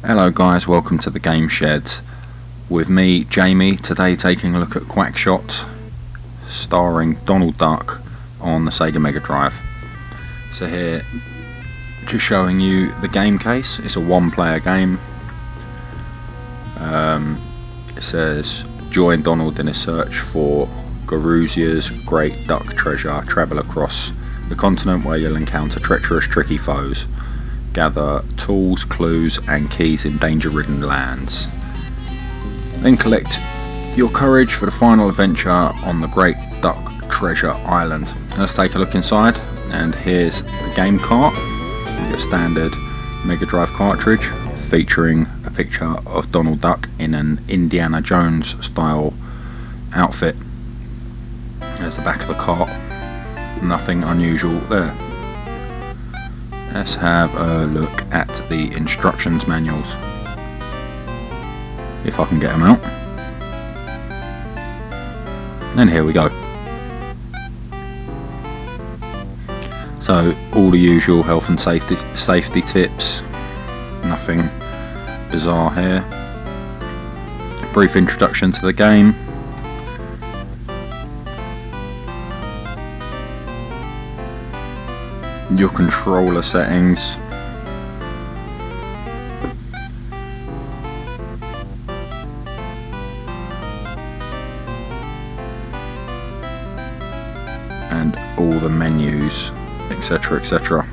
Hello guys, welcome to the Game Shed with me, Jamie, today taking a look at Quackshot starring Donald Duck on the Sega Mega Drive. So here, just showing you the game case. It's a one-player game. It says, join Donald in his search for Garuzia's great duck treasure. Travel across the continent where you'll encounter treacherous, tricky foes. Gather tools, clues and keys in danger-ridden lands. Then collect your courage for the final adventure on the Great Duck Treasure Island. Let's take a look inside, and here's the game cart, your standard Mega Drive cartridge featuring a picture of Donald Duck in an Indiana Jones style outfit. There's the back of the cart, nothing unusual there. Let's have a look at the instructions manuals, if I can get them out. And here we go. So all the usual health and safety tips, nothing bizarre here. Brief introduction to the game. Your controller settings, and all the menus, etc, etc.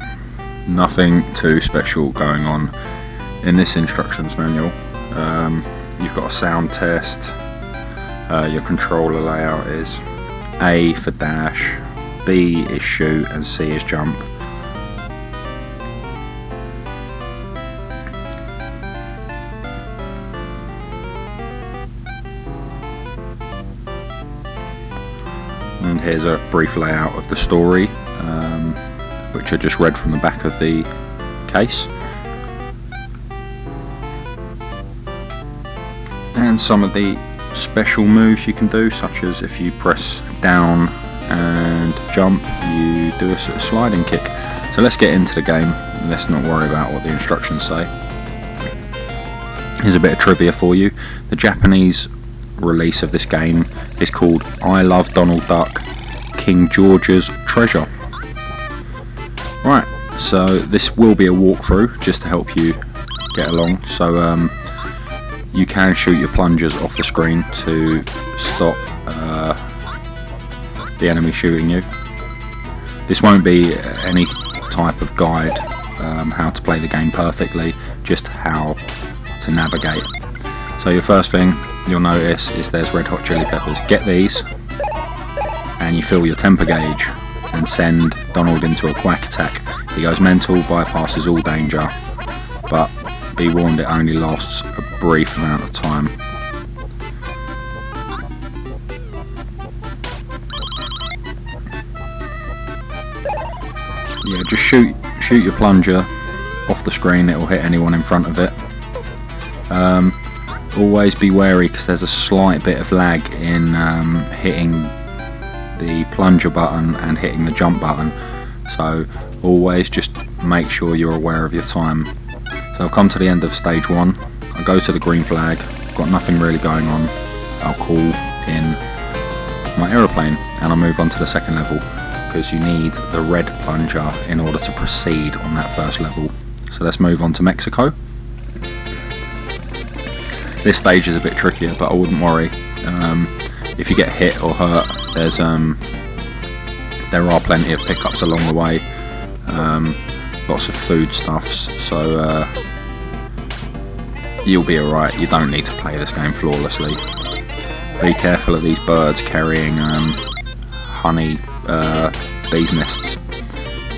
Nothing too special going on in this instructions manual. You've got a sound test. Your controller layout is A for dash, B is shoot and C is jump. And here's a brief layout of the story, which I just read from the back of the case. And some of the special moves you can do, such as if you press down and jump, you do a sort of sliding kick. So let's get into the game. Let's not worry about what the instructions say. Here's a bit of trivia for you. The Japanese release of this game is called I Love Donald Duck, King George's Treasure. Right, so this will be a walkthrough just to help you get along. So you can shoot your plungers off the screen to stop the enemy shooting you. This won't be any type of guide how to play the game perfectly, just how to navigate. So your first thing you'll notice is there's red hot chili peppers. Get these and you fill your temper gauge and send Donald into a quack attack. He goes mental, bypasses all danger, but be warned it only lasts a brief amount of time. Yeah, just shoot your plunger off the screen, it will hit anyone in front of it. Always be wary because there's a slight bit of lag in hitting the plunger button and hitting the jump button, so always just make sure you're aware of your time. So I've come to the end of stage 1, I go to the green flag, got nothing really going on, I'll call in my aeroplane and I'll move on to the second level, because you need the red plunger in order to proceed on that first level. So let's move on to Mexico. This stage is a bit trickier, but I wouldn't worry. If you get hit or hurt, there are plenty of pickups along the way. Lots of foodstuffs, so you'll be alright. You don't need to play this game flawlessly. Be careful of these birds carrying honey bees nests,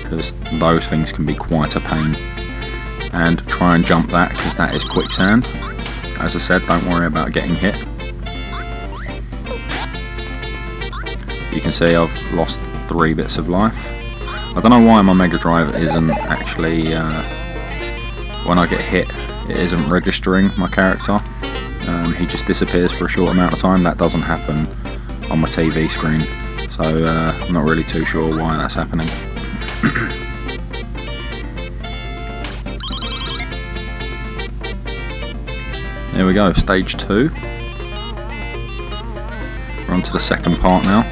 because those things can be quite a pain. And try and jump that, because that is quicksand. As I said, don't worry about getting hit. You can see I've lost 3 bits of life. I don't know why my Mega Drive isn't actually, when I get hit, it isn't registering my character. He just disappears for a short amount of time. That doesn't happen on my TV screen, so I'm not really too sure why that's happening. Here we go, stage 2. We're on to the second part now.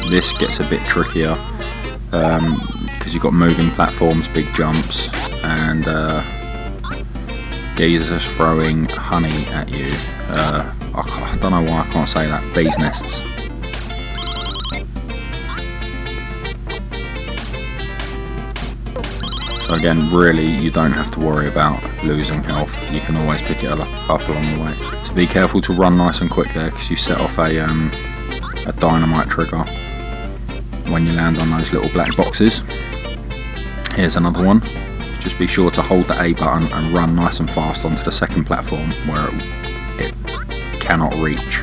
This gets a bit trickier because you've got moving platforms, big jumps, and geezers throwing honey at you. I don't know why I can't say that. Bees' nests. So again, really, you don't have to worry about losing health. You can always pick it up along the way. So be careful to run nice and quick there, because you set off a dynamite trigger when you land on those little black boxes. Here's another one. Just be sure to hold the A button and run nice and fast onto the second platform where it cannot reach.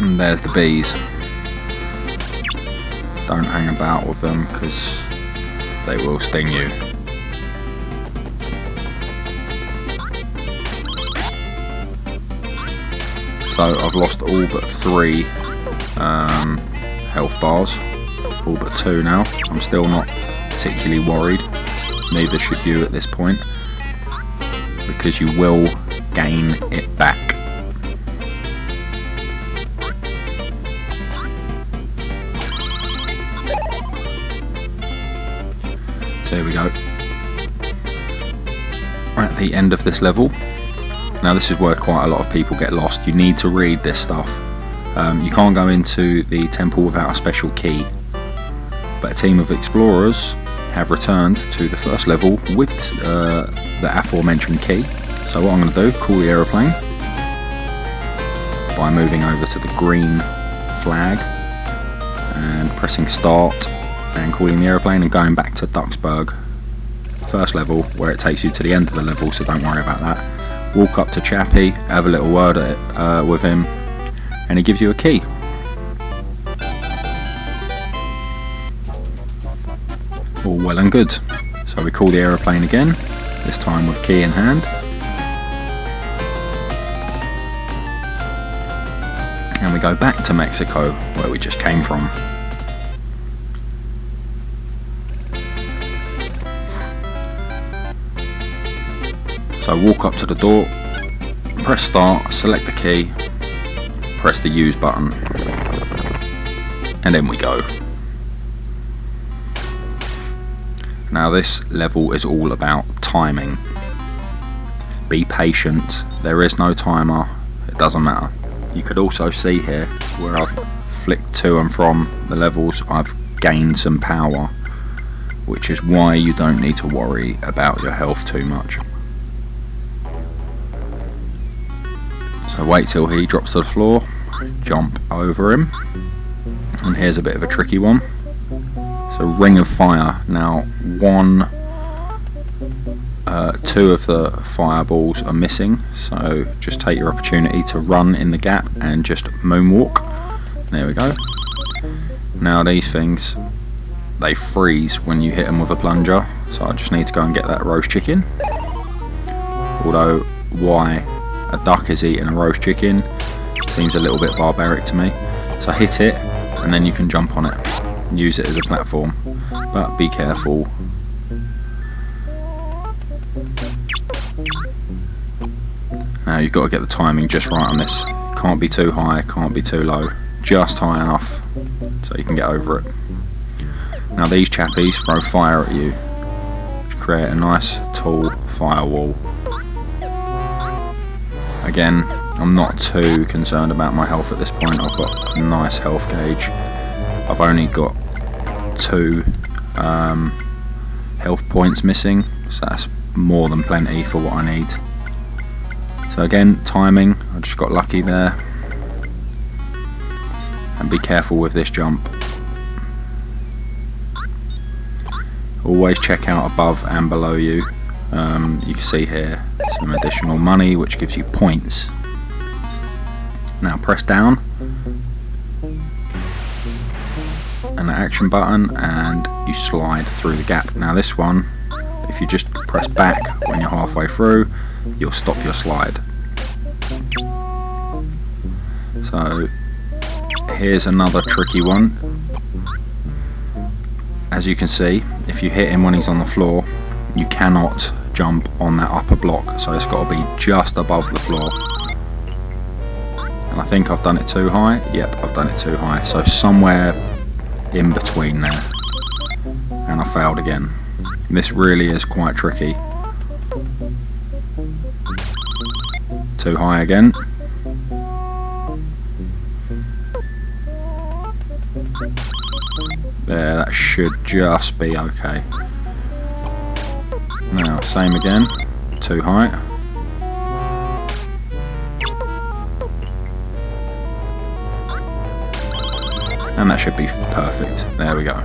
And there's the bees. Don't hang about with them because they will sting you. So I've lost all but 3 health bars, all but 2 now. I'm still not particularly worried, neither should you at this point, because you will gain it back. So here we go. We're at the end of this level. Now this is where quite a lot of people get lost. You need to read this stuff. You can't go into the temple without a special key, but a team of explorers have returned to the first level with the aforementioned key. So what I'm going to do, call the aeroplane by moving over to the green flag and pressing start and calling the aeroplane and going back to Duxburg, first level, where it takes you to the end of the level, so don't worry about that. Walk up to Chappie, have a little word with him, and he gives you a key. All well and good. So we call the aeroplane again, this time with key in hand. And we go back to Mexico, where we just came from. So walk up to the door, press start, select the key, press the use button, and then we go. Now this level is all about timing. Be patient, there is no timer, it doesn't matter. You could also see here where I've flicked to and from the levels, I've gained some power, which is why you don't need to worry about your health too much. So wait till he drops to the floor, jump over him, and here's a bit of a tricky one. So ring of fire. Now 2 of the fireballs are missing, so just take your opportunity to run in the gap and just moonwalk. There we go. Now these things, they freeze when you hit them with a plunger, so I just need to go and get that roast chicken. Although why a duck is eating a roast chicken seems a little bit barbaric to me. So hit it and then you can jump on it and use it as a platform, but be careful. Now you've got to get the timing just right on this. Can't be too high, can't be too low, just high enough so you can get over it. Now these chappies throw fire at you, which create a nice tall firewall. Again, I'm not too concerned about my health at this point. I've got a nice health gauge. I've only got 2 health points missing, so that's more than plenty for what I need. So again, timing, I just got lucky there. And be careful with this jump. Always check out above and below you. You can see here some additional money which gives you points. Now press down and the action button and you slide through the gap. Now this one, if you just press back when you're halfway through, you'll stop your slide. So here's another tricky one. as you can see, if you hit him when he's on the floor, you cannot jump on that upper block, so it's got to be just above the floor. And I think I've done it too high. Yep, I've done it too high, so somewhere in between there. And I failed again. This really is quite tricky. Too high again. There, that should just be okay. Now, same again. Too high. And that should be perfect. There we go.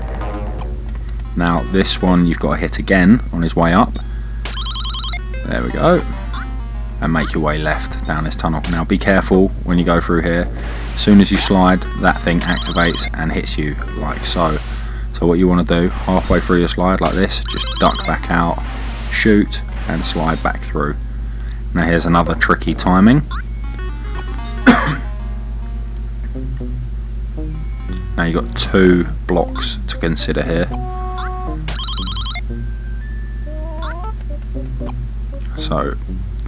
Now, this one you've got to hit again on his way up. There we go. And make your way left down this tunnel. Now, be careful when you go through here. As soon as you slide, that thing activates and hits you like so. So what you want to do, halfway through your slide like this, just duck back out, shoot, and slide back through. Now here's another tricky timing. Now you've got 2 blocks to consider here. So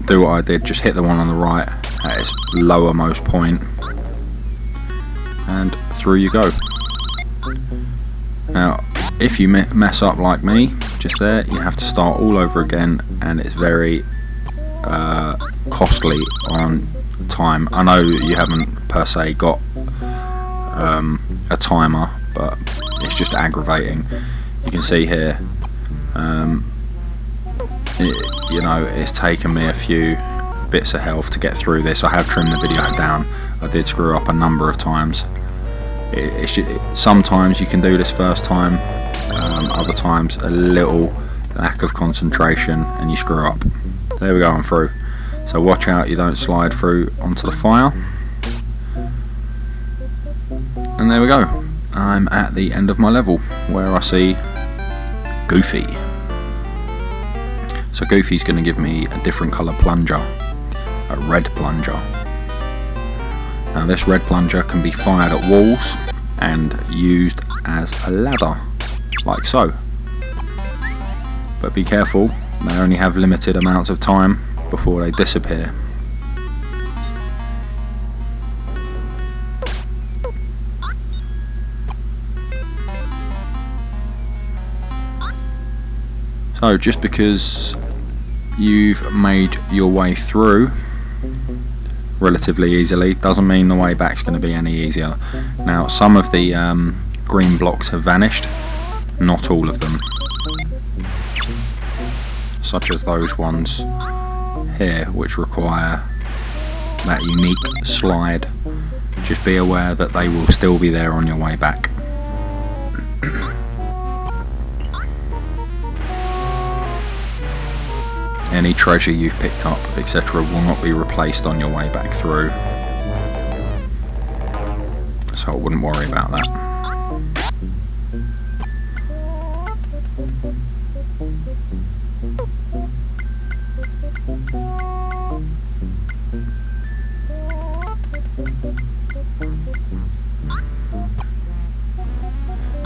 do what I did, just hit the one on the right at its lowermost point, and through you go. Now if you mess up like me just there, you have to start all over again, and it's very costly on time. I know you haven't per se got a timer, but it's just aggravating. You can see here, you know, it's taken me a few bits of health to get through this. I have trimmed the video down. I did screw up a number of times. Sometimes you can do this first time, other times a little lack of concentration and you screw up. There we go, I'm through. So watch out you don't slide through onto the fire. And there we go. I'm at the end of my level where I see Goofy. So Goofy's going to give me a different colour plunger, a red plunger. Now this red plunger can be fired at walls and used as a ladder, like so. But be careful, they only have limited amounts of time before they disappear. So just because you've made your way through relatively easily doesn't mean the way back's going to be any easier. Now some of the green blocks have vanished, not all of them, such as those ones here which require that unique slide. Just be aware that they will still be there on your way back. Any treasure you've picked up, etc., will not be replaced on your way back through, so I wouldn't worry about that.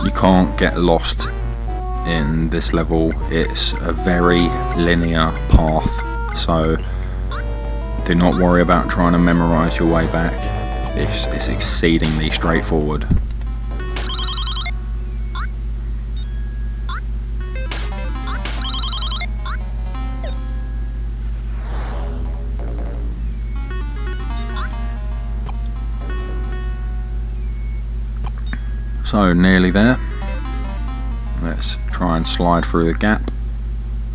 You can't get lost in this level. It's a very linear path, so do not worry about trying to memorize your way back. It's exceedingly straightforward. So nearly there. Let's try and slide through the gap.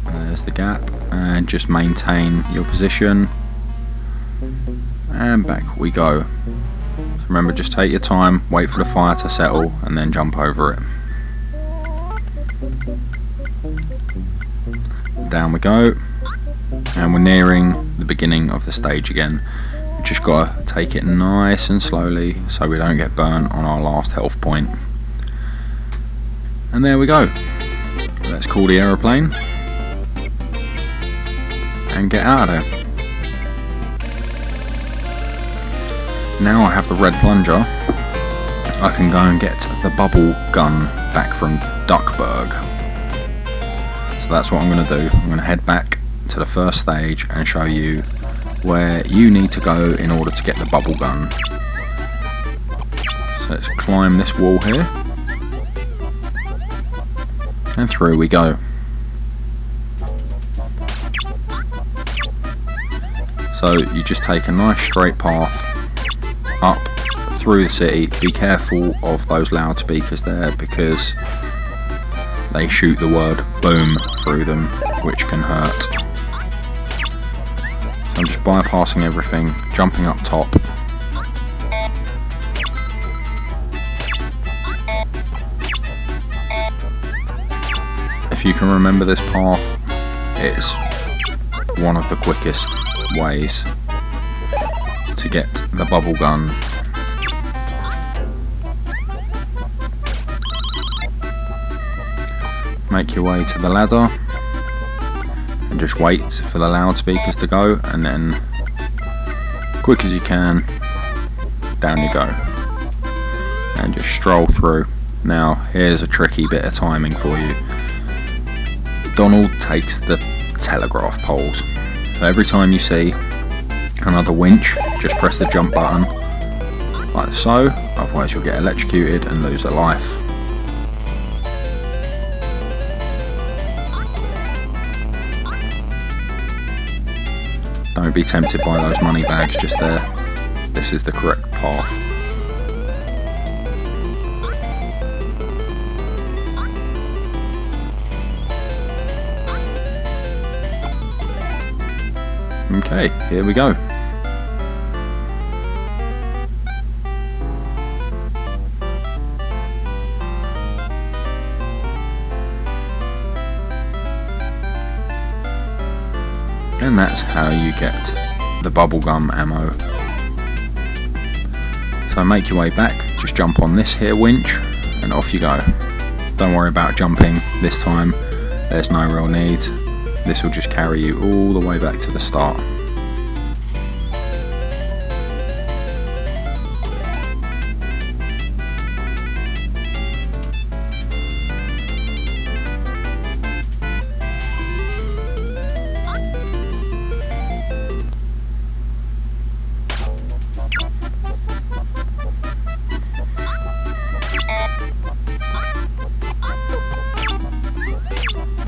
There's the gap, and just maintain your position, and back we go. So remember, just take your time, wait for the fire to settle, and then jump over it. Down we go, and we're nearing the beginning of the stage again. We've just got to take it nice and slowly so we don't get burnt on our last health point. And there we go. Let's call the aeroplane and get out of there. Now I have the red plunger, I can go and get the bubble gun back from Duckburg. So that's what I'm going to do. I'm going to head back to the first stage and show you where you need to go in order to get the bubble gun. So let's climb this wall here, and through we go. So you just take a nice straight path up through the city. Be careful of those loudspeakers there because they shoot the word boom through them, which can hurt. So I'm just bypassing everything, jumping up top. If you can remember this path, it's one of the quickest ways to get the bubble gun. Make your way to the ladder and just wait for the loudspeakers to go, and then quick as you can, down you go and just stroll through. Now here's a tricky bit of timing for you. Donald takes the telegraph poles. So every time you see another winch, just press the jump button like so, otherwise you'll get electrocuted and lose a life. Don't be tempted by those money bags just there. This is the correct path. Okay, here we go. And that's how you get the bubblegum ammo. So make your way back, just jump on this here winch and off you go. Don't worry about jumping this time, there's no real need. This will just carry you all the way back to the start.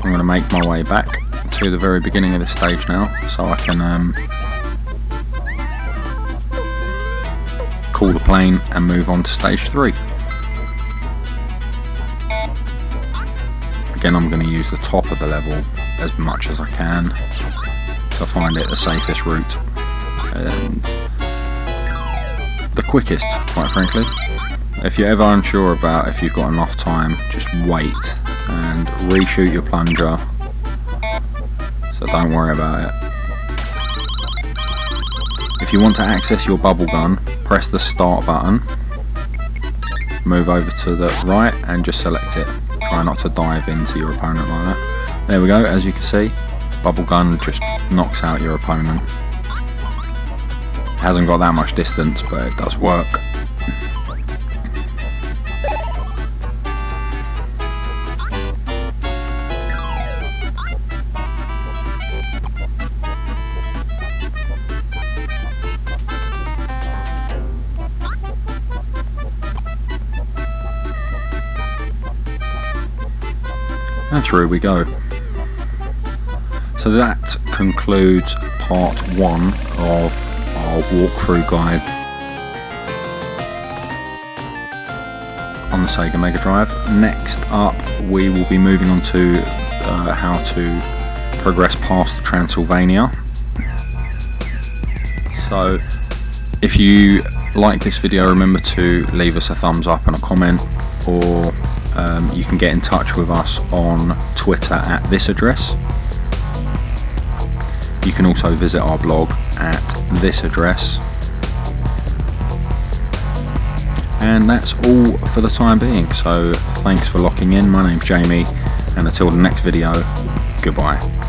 I'm going to make my way back to the very beginning of the stage now, so I can call the plane and move on to stage 3. Again, I'm going to use the top of the level as much as I can, so I find it the safest route and the quickest, quite frankly. If you're ever unsure about if you've got enough time, just wait and reshoot your plunger, so don't worry about it. If you want to access your bubble gun, press the start button, move over to the right and just select it. Try not to dive into your opponent like that. There we go, as you can see, bubble gun just knocks out your opponent. It hasn't got that much distance, but it does work. And through we go. So that concludes part 1 of our walkthrough guide on the Sega Mega Drive. Next up we will be moving on to how to progress past Transylvania. So if you like this video, remember to leave us a thumbs up and a comment, or you can get in touch with us on Twitter at this address. You can also visit our blog at this address. And that's all for the time being, so thanks for locking in. My name's Jamie, and until the next video, goodbye.